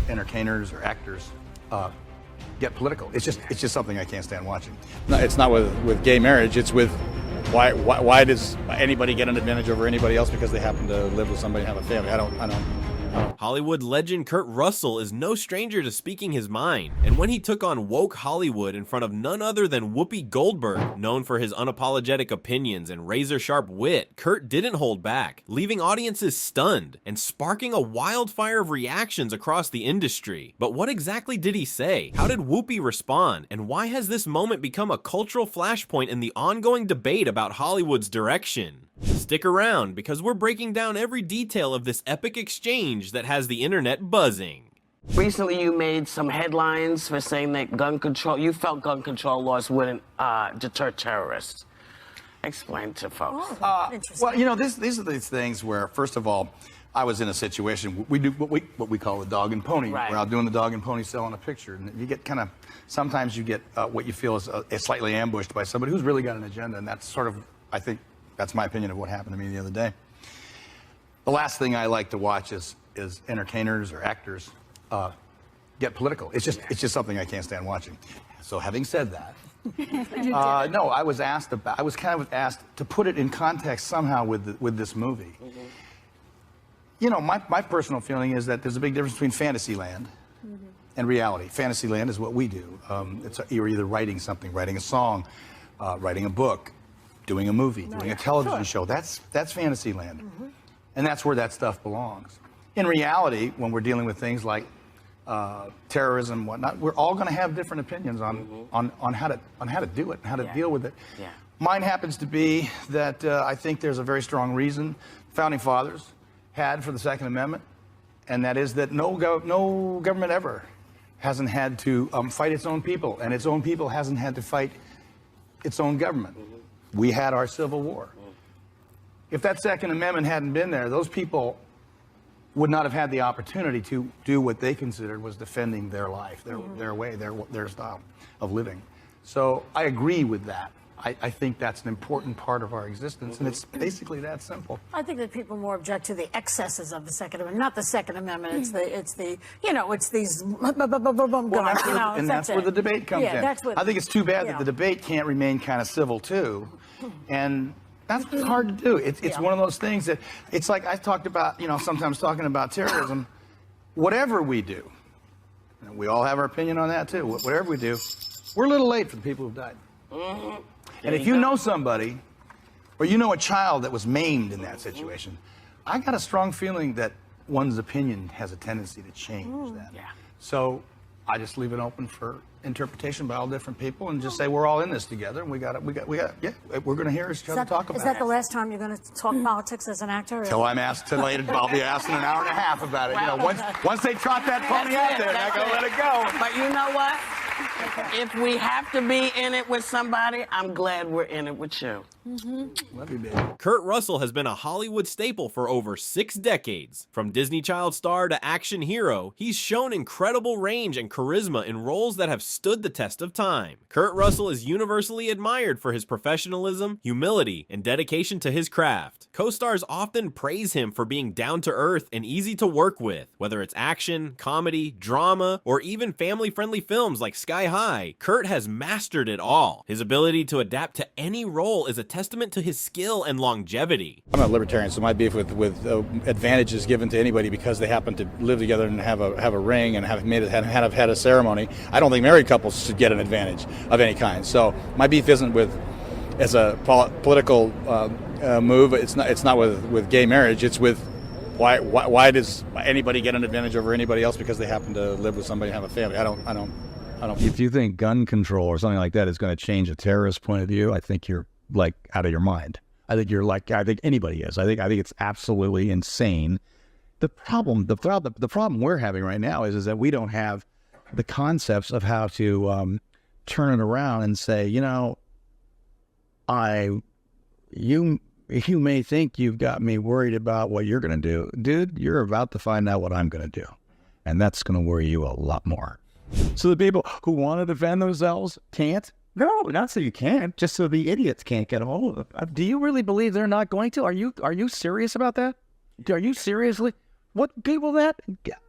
entertainers or actors get political. It's just something I can't stand watching. No, it's not with gay marriage. It's with why does anybody get an advantage over anybody else because they happen to live with somebody and have a family? I don't. Hollywood legend Kurt Russell is no stranger to speaking his mind, and when he took on woke Hollywood in front of none other than Whoopi Goldberg, known for his unapologetic opinions and razor-sharp wit, Kurt didn't hold back, leaving audiences stunned and sparking a wildfire of reactions across the industry. But what exactly did he say? How did Whoopi respond? And why has this moment become a cultural flashpoint in the ongoing debate about Hollywood's direction? Stick around, because we're breaking down every detail of this epic exchange that has the internet buzzing. Recently, you made some headlines for saying that you felt gun control laws wouldn't deter terrorists. Explain to folks. Well, you know, these are these things where, first of all, I was in a situation, we do what we call the dog and pony. Right. We're out doing the dog and pony selling a picture, and you get sometimes you get what you feel is slightly ambushed by somebody who's really got an agenda, and that's sort of, I think, that's my opinion of what happened to me the other day. The last thing I like to watch is entertainers or actors get political. It's just something I can't stand watching. So having said that, no, I was kind of asked to put it in context somehow with this movie. Mm-hmm. You know, my personal feeling is that there's a big difference between Fantasyland and reality. Fantasyland is what we do. You're either writing something, writing a song, writing a book, doing a movie, doing a television show. That's Fantasyland. And that's where that stuff belongs. In reality, when we're dealing with things like terrorism and whatnot, we're all going to have different opinions on how to do it, and how to deal with it. Yeah. Mine happens to be that I think there's a very strong reason Founding Fathers had for the Second Amendment, and that is that no government ever hasn't had to fight its own people, and its own people hasn't had to fight its own government. We had our Civil War. If that Second Amendment hadn't been there, those people would not have had the opportunity to do what they considered was defending their life, their way, their style of living. So I agree with that. I think that's an important part of our existence, and it's basically that simple. I think that people more object to the excesses of the Second Amendment, not the Second Amendment. It's these and that's where the debate comes in. I think it's too bad that the debate can't remain kind of civil too, and that's hard to do. It's one of those things that it's like I talked about. Sometimes talking about terrorism. Whatever we do, and we all have our opinion on that too. Whatever we do, we're a little late for the people who've died. And if you know somebody, or you know a child that was maimed in that situation, I got a strong feeling that one's opinion has a tendency to change that. Yeah. So I just leave it open for interpretation by all different people, and just say we're all in this together, and we're going to hear each other talk about it. Is that the last time you're going to talk politics as an actor? Till I'm asked tonight, I'll be asked in an hour and a half about it. Once they trot that pony out there, I go let it go. But you know what? If we have to be in it with somebody, I'm glad we're in it with you. Love you, baby. Kurt Russell has been a Hollywood staple for over 6 decades. From Disney child star to action hero, he's shown incredible range and charisma in roles that have stood the test of time. Kurt Russell is universally admired for his professionalism, humility, and dedication to his craft. Co-stars often praise him for being down-to-earth and easy to work with. Whether it's action, comedy, drama, or even family-friendly films like Sky High, Kurt has mastered it all. His ability to adapt to any role is a testament to his skill and longevity. I'm a libertarian, so my beef with advantages given to anybody because they happen to live together and have a ring and have had a ceremony. I don't think married couples should get an advantage of any kind. So my beef isn't as a political move. It's not with gay marriage. It's with why does anybody get an advantage over anybody else because they happen to live with somebody and have a family? I don't. If you think gun control or something like that is going to change a terrorist point of view, I think you're like out of your mind. I think anybody is. I think it's absolutely insane. The problem we're having right now is that we don't have the concepts of how to turn it around and say, you may think you've got me worried about what you're going to do. Dude, you're about to find out what I'm going to do. And that's going to worry you a lot more. So the people who want to defend themselves can't? No, not so you can't, just so the idiots can't get a hold of them. Do you really believe they're not going to? Are you serious about that? Are you seriously? What good will that?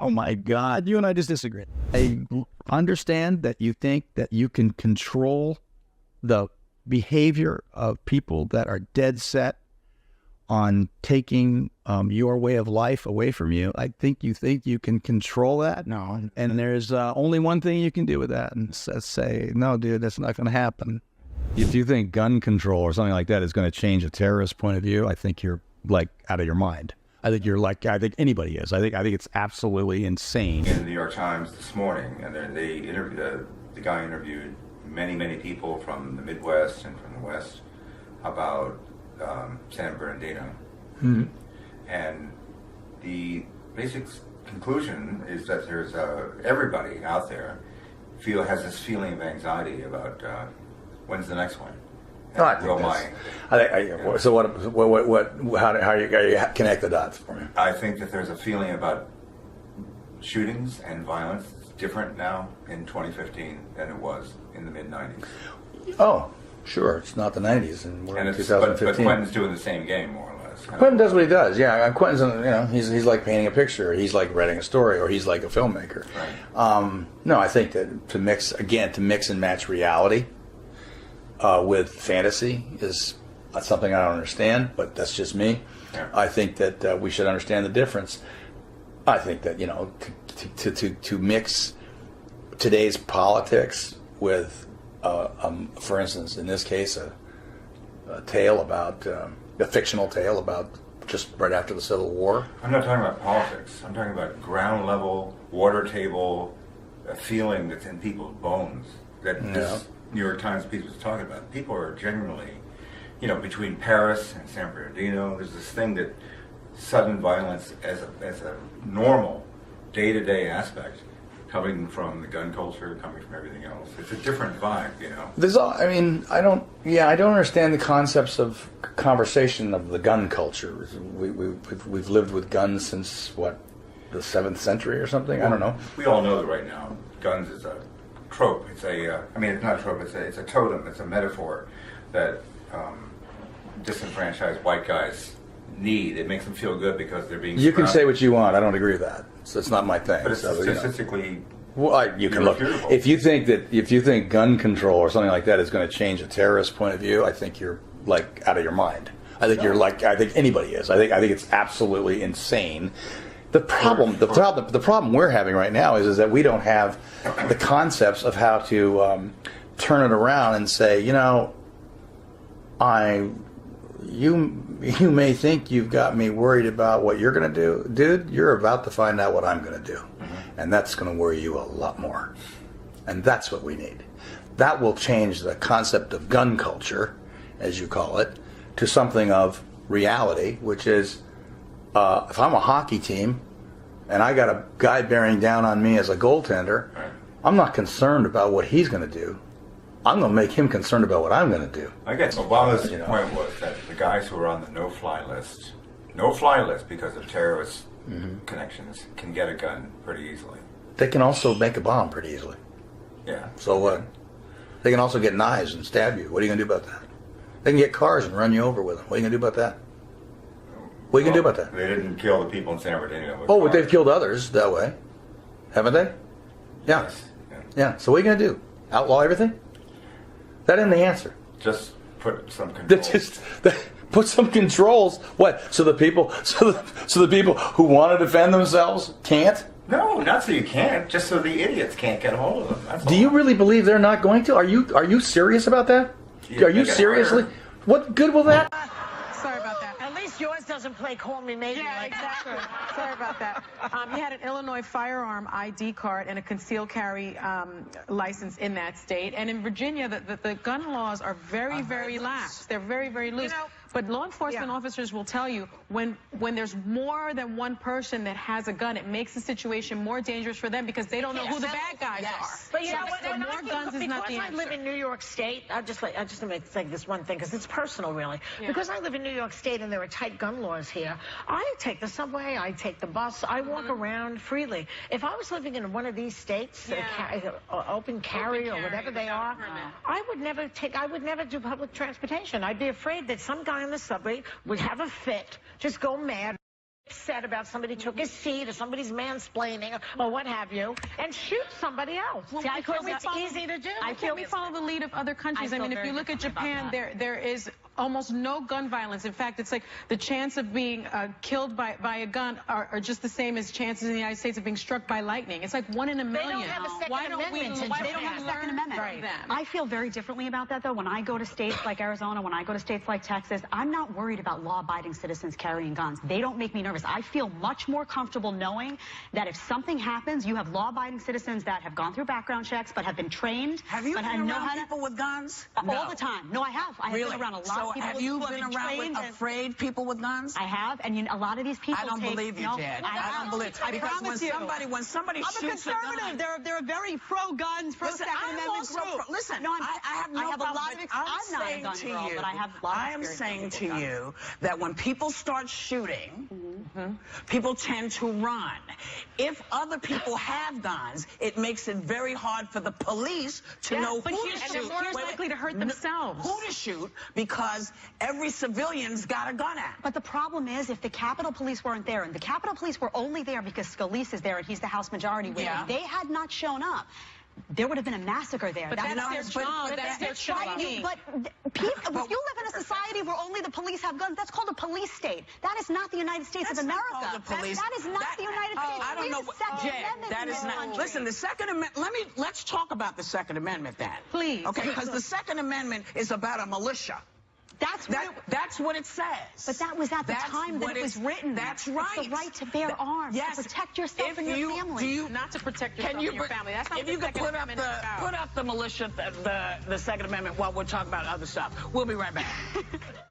Oh my God, you and I just disagree. I understand that you think that you can control the behavior of people that are dead set on taking your way of life away from you. I think you can control that. No. And there's only one thing you can do with that, and say, no, dude, that's not going to happen. If you think gun control or something like that is going to change a terrorist point of view, I think you're like out of your mind. I think anybody is. I think it's absolutely insane. In the New York Times this morning, and the guy interviewed many people from the Midwest and from the West about San Bernardino. Mm-hmm. And the basic conclusion is that there's everybody out there has this feeling of anxiety about when's the next one. So how do you connect the dots for me? I think that there's a feeling about shootings and violence that's different now in 2015 than it was in the mid-90s. Oh, sure. It's not the 90s, and we're in 2015. But Quentin's doing the same game, more or less. Quentin does what he does. Yeah, Quentin's, he's like painting a picture, he's like writing a story, or he's like a filmmaker. Right. No, I think that to mix and match reality with fantasy is something I don't understand, but that's just me. Yeah. I think that we should understand the difference. I think that to mix today's politics with, for instance, in this case, a tale about a fictional tale about just right after the Civil War. I'm not talking about politics. I'm talking about ground level, water table, a feeling that's in people's bones that this New York Times piece was talking about. People are genuinely, between Paris and San Bernardino, there's this thing that sudden violence as a normal day-to-day aspect, coming from the gun culture, coming from everything else. It's a different vibe, I don't understand the concepts of conversation of the gun culture. We've lived with guns since, the 7th century or something? I don't know. We all know that right now, guns is a trope. It's it's not a trope, it's a totem, it's a metaphor that disenfranchised white guys need. It makes them feel good because they're being You can surrounded. say what you want. I don't agree with that. So it's not my thing. But it's So, statistically you can look. irrefutable. If you think gun control or something like that is going to change a terrorist point of view, I think you're like out of your mind. I think I think anybody is. I think it's absolutely insane. The problem we're having right now is that we don't have the concepts of how to turn it around and say, you may think you've got me worried about what you're going to do. Dude, you're about to find out what I'm going to do. Mm-hmm. And that's going to worry you a lot more. And that's what we need. That will change the concept of gun culture, as you call it, to something of reality, which is, if I'm a hockey team and I got a guy bearing down on me as a goaltender, I'm not concerned about what he's going to do. I'm going to make him concerned about what I'm going to do. I guess Obama's point was that the guys who are on the no-fly list because of terrorist connections, can get a gun pretty easily. They can also make a bomb pretty easily. Yeah. So what? They can also get knives and stab you. What are you going to do about that? They can get cars and run you over with them. What are you going to do about that? What are you going to do about that? They didn't kill the people in San Bernardino. Oh, but they've killed others that way. Haven't they? Yeah. Yes. Yeah. So what are you going to do? Outlaw everything? That isn't the answer. Just put some controls. Put some controls. What? So the people who want to defend themselves can't? No, not so you can't. Just so the idiots can't get a hold of them. That's Do all. you really believe they're not going to? Are you serious about that? Yeah, Are you they get seriously? hired. What good will that? Sorry about that. At least yours doesn't play Call Me Maybe. Yeah, like exactly. Sorry about that. He had an Illinois firearm ID card and a concealed carry license in that state. And in Virginia, the gun laws are very, very lax. They're very, very loose. But law enforcement officers will tell you when there's more than one person that has a gun, it makes the situation more dangerous for them because they don't know who the bad guys are. But you know what? So more guns is not the Because I live answer. in New York State, I just want to say this one thing because it's personal, really. Yeah. Because I live in New York State and there are tight gun laws here. I take the subway, I take the bus, I walk around freely. If I was living in one of these states, open carry or whatever they are, I would never do public transportation. I'd be afraid that some guy in the subway would have a fit, just go mad. said about somebody took his seat or somebody's mansplaining or what have you, and shoot somebody else. Well, See, I feel that's follow, easy to do. Can't we follow the lead of other countries? I mean, if you look at Japan, there is almost no gun violence. In fact, it's like the chance of being killed by a gun are just the same as chances in the United States of being struck by lightning. It's like 1 in a million. They don't have a Second Why don't we? Amendment in Why Japan. don't They don't have we a Second learn Amendment. from them? I feel very differently about that, though. When I go to states like Arizona, when I go to states like Texas, I'm not worried about law-abiding citizens carrying guns. They don't make me nervous. I feel much more comfortable knowing that if something happens, you have law-abiding citizens that have gone through background checks but have been trained. Have you but been know around how to, people with guns? all the time? No, I have. I have Really? been around a lot So of people have you who been have around trained with and- afraid people with guns? I have, and a lot of these people I don't take, believe you, no, Jed. I don't believe I because promise you. when somebody I'm a shoots conservative. a gun, They're a very pro-guns, Listen, pro-Second I'm Amendment also group. listen, no, I have no I have a problem, lot of but I'm not a gun saying girl, to you, but I have a lot of I am experience saying with to guns. you that when people start shooting, people tend to run. If other people have guns, it makes it very hard for the police to know but who here's- to and shoot. they're more likely to hurt themselves. Who to shoot because every civilian's got a gun at. But the problem is, if the Capitol Police weren't there, and the Capitol Police were only there because Scalise is there and he's the House Majority Whip, Yeah. if they had not shown up, there would have been a massacre there. But that's their job. That's their job. But if you live in a society where only the police have guns, that's called a police state. That is not the United States That's of not America. called the police. That is not the United States. I don't We know. have the Second Jed, Amendment that in is this not. country. Listen, the Second Amendment. Let's talk about the Second Amendment then. Please. Okay, because the Second Amendment is about a militia. That's what it says. But that was at the That's time that what it was written. That's It's right. the right to bear arms, yes. to protect yourself If and your family. Do you, Not to protect yourself can you and your put- family. That's not if what you the could Second put up Amendment is about. the militia, the Second Amendment while we're talking about other stuff. We'll be right back.